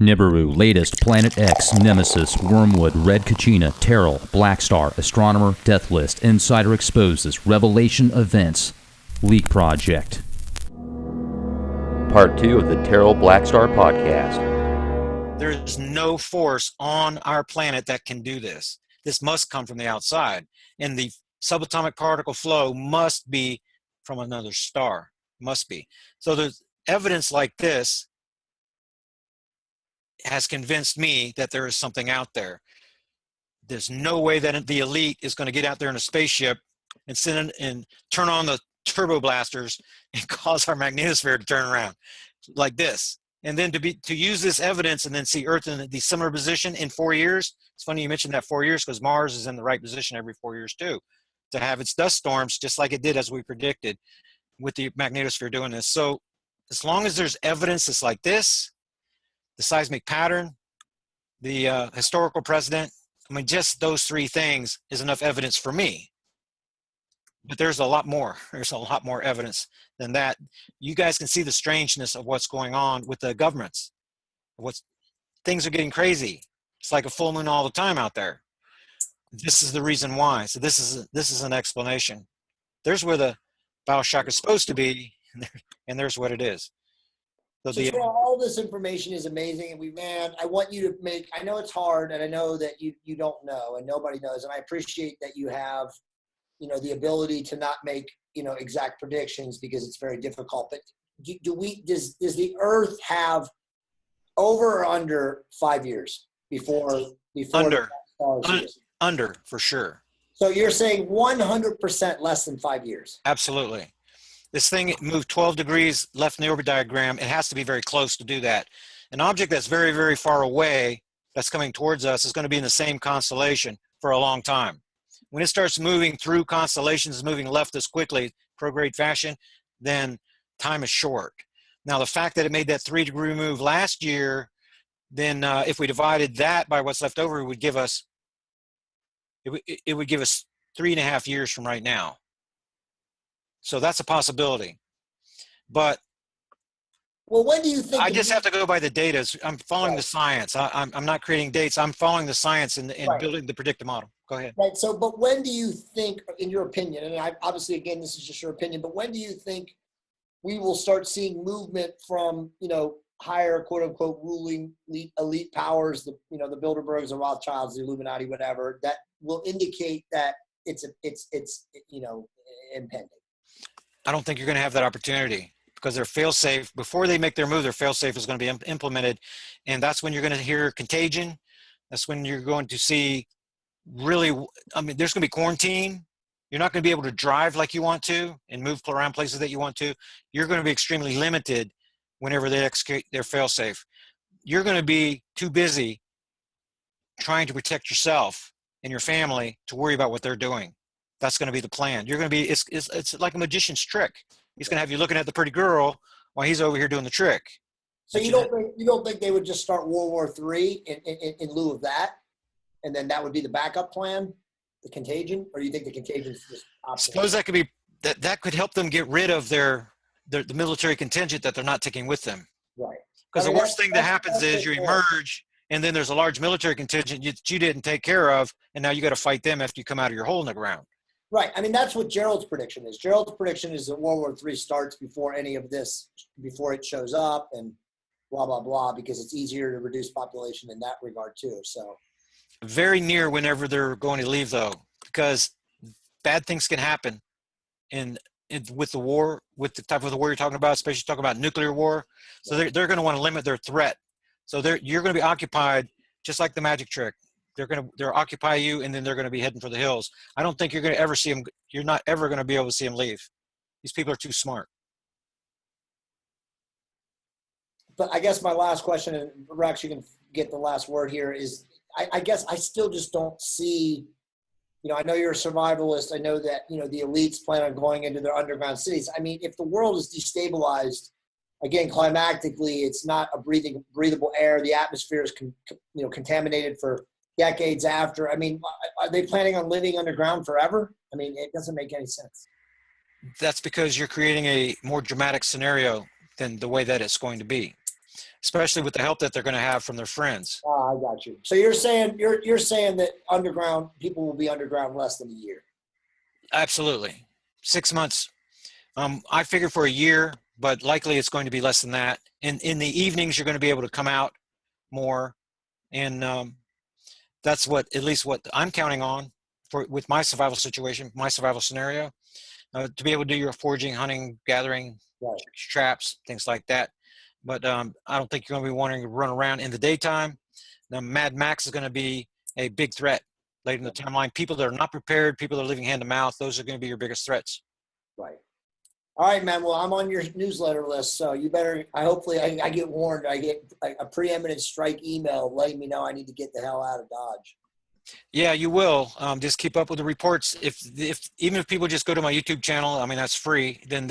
Nibiru, latest, Planet X, Nemesis, Wormwood, Red Kachina, Terral, Blackstar, Astronomer, Death List, Insider Exposes, Revelation Events, Leak Project. Part 2 of the Terral Blackstar podcast. There is no force on our planet that can do this. This must come from the outside. And the subatomic particle flow must be from another star. Must be. So there's evidence like this has convinced me that there is something out there. There's no way that the elite is going to get out there in a spaceship and send and turn on the turbo blasters and cause our magnetosphere to turn around like this. And then to use this evidence and then see Earth in the similar position in 4 years. It's funny you mentioned that 4 years because Mars is in the right position every 4 years too, to have its dust storms just like it did as we predicted with the magnetosphere doing this. So as long as there's evidence that's like this, the seismic pattern, the historical precedent, I mean, just those three things is enough evidence for me. But there's a lot more. There's a lot more evidence than that. You guys can see the strangeness of what's going on with the governments. Things are getting crazy. It's like a full moon all the time out there. This is the reason why. So this is an explanation. There's where the Bioshock is supposed to be, and there's what it is. So all this information is amazing, and I want you to make, I know it's hard, and I know that you don't know, and nobody knows, and I appreciate that you have, the ability to not make, exact predictions because it's very difficult, but does the Earth have over or under 5 years before under for sure. So you're saying 100% less than 5 years? Absolutely. This thing moved 12 degrees left in the orbit diagram. It has to be very close to do that. An object that's very, very far away that's coming towards us is going to be in the same constellation for a long time. When it starts moving through constellations, moving left this quickly, prograde fashion, then time is short. Now, the fact that it made that 3-degree move last year, then if we divided that by what's left over, it would give us 3.5 years from right now. So that's a possibility. But well, when do you think? I just have to go by the data. I'm following the science. I'm not creating dates. I'm following the science and building the predictive model. Go ahead. Right. So, but when do you think, in your opinion, and obviously, again, this is just your opinion, but when do you think we will start seeing movement from, higher, quote unquote, ruling elite powers, the Bilderbergs, the Rothschilds, the Illuminati, whatever, that will indicate that it's impending? I don't think you're going to have that opportunity because their fail-safe, before they make their move, their fail-safe is going to be implemented. And that's when you're going to hear contagion. That's when you're going to see really, there's going to be quarantine. You're not going to be able to drive like you want to and move around places that you want to. You're going to be extremely limited whenever they execute their fail-safe. You're going to be too busy trying to protect yourself and your family to worry about what they're doing. That's going to be the plan. You're going to be, it's like a magician's trick. He's going to have you looking at the pretty girl while he's over here doing the trick. So you don't think they would just start World War III in lieu of that? And then that would be the backup plan, the contagion? Or do you think the contagion is just optional? Suppose that could be, that could help them get rid of the military contingent that they're not taking with them. Right. Because the worst thing that happens is you emerge and then there's a large military contingent that you didn't take care of, and now you got to fight them after you come out of your hole in the ground. Right. That's what Gerald's prediction is. Gerald's prediction is that World War III starts before any of this, before it shows up and blah, blah, blah, because it's easier to reduce population in that regard too. So very near whenever they're going to leave though, because bad things can happen with the war, with the type of the war you're talking about, especially talking about nuclear war. So they're going to want to limit their threat. So you're going to be occupied just like the magic trick. They'll occupy you, and then they're going to be heading for the hills. I don't think you're going to ever see them. You're not ever going to be able to see them leave. These people are too smart. But I guess my last question, and Rex, you can get the last word here, is I guess I still just don't see, I know you're a survivalist. I know that, the elites plan on going into their underground cities. If the world is destabilized, again, climactically, it's not a breathable air. The atmosphere is, contaminated for decades after. Are they planning on living underground forever? It doesn't make any sense. That's because you're creating a more dramatic scenario than the way that it's going to be. especially with the help that they're going to have from their friends. I got you. So you're saying that underground people will be underground less than a year. Absolutely. 6 months. I figure for a year, but likely it's going to be less than that. In the evenings, you're going to be able to come out more. And that's at least what I'm counting on with my survival situation, my survival scenario, to be able to do your foraging, hunting, gathering, Right. traps, things like that. But I don't think you're going to be wanting to run around in the daytime. Now, Mad Max is going to be a big threat later in the timeline. People that are not prepared, people that are living hand to mouth, those are going to be your biggest threats. Right. All right, man. Well, I'm on your newsletter list, so you better. Hopefully I get warned. I get a preeminent strike email letting me know I need to get the hell out of Dodge. Yeah, you will. Just keep up with the reports. Even if people just go to my YouTube channel, I mean that's free. Then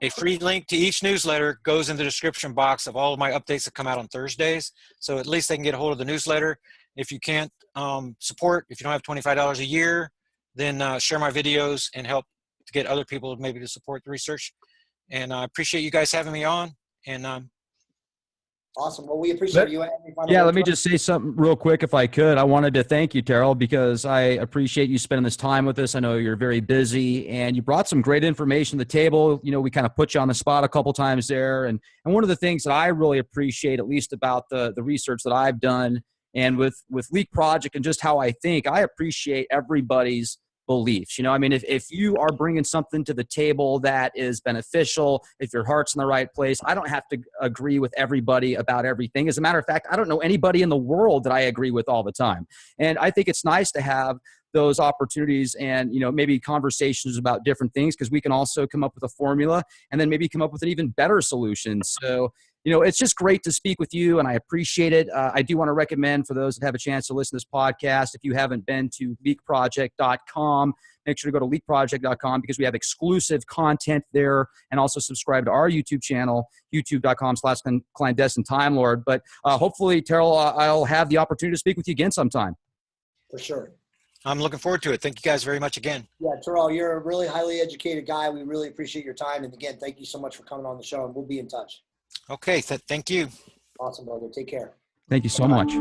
a free link to each newsletter goes in the description box of all of my updates that come out on Thursdays. So at least they can get a hold of the newsletter. If you can't support, if you don't have $25 a year, then share my videos and help to get other people maybe to support the research. And I appreciate you guys having me on. And awesome. Well, we appreciate you. Yeah, let me just say something real quick if I could. I wanted to thank you, Terrell, because I appreciate you spending this time with us. I know you're very busy, and you brought some great information to the table. You know, we kind of put you on the spot a couple times there. And one of the things that I really appreciate, at least about the research that I've done and with Leak Project and just how I think, I appreciate everybody's beliefs. You know, I mean, if you are bringing something to the table that is beneficial, if your heart's in the right place, I don't have to agree with everybody about everything. As a matter of fact, I don't know anybody in the world that I agree with all the time. And I think it's nice to have those opportunities and, you know, maybe conversations about different things, because we can also come up with a formula and then maybe come up with an even better solution. So, you know, it's just great to speak with you, and I appreciate it. I do want to recommend for those that have a chance to listen to this podcast, if you haven't been to leakproject.com, make sure to go to leakproject.com, because we have exclusive content there, and also subscribe to our YouTube channel, youtube.com/clandestine time lord. But hopefully, Terrell, I'll have the opportunity to speak with you again sometime. For sure. I'm looking forward to it. Thank you guys very much again. Yeah, Terrell, you're a really highly educated guy. We really appreciate your time. And again, thank you so much for coming on the show, and we'll be in touch. Okay, thank you. Awesome, brother. Take care. Thank you so much.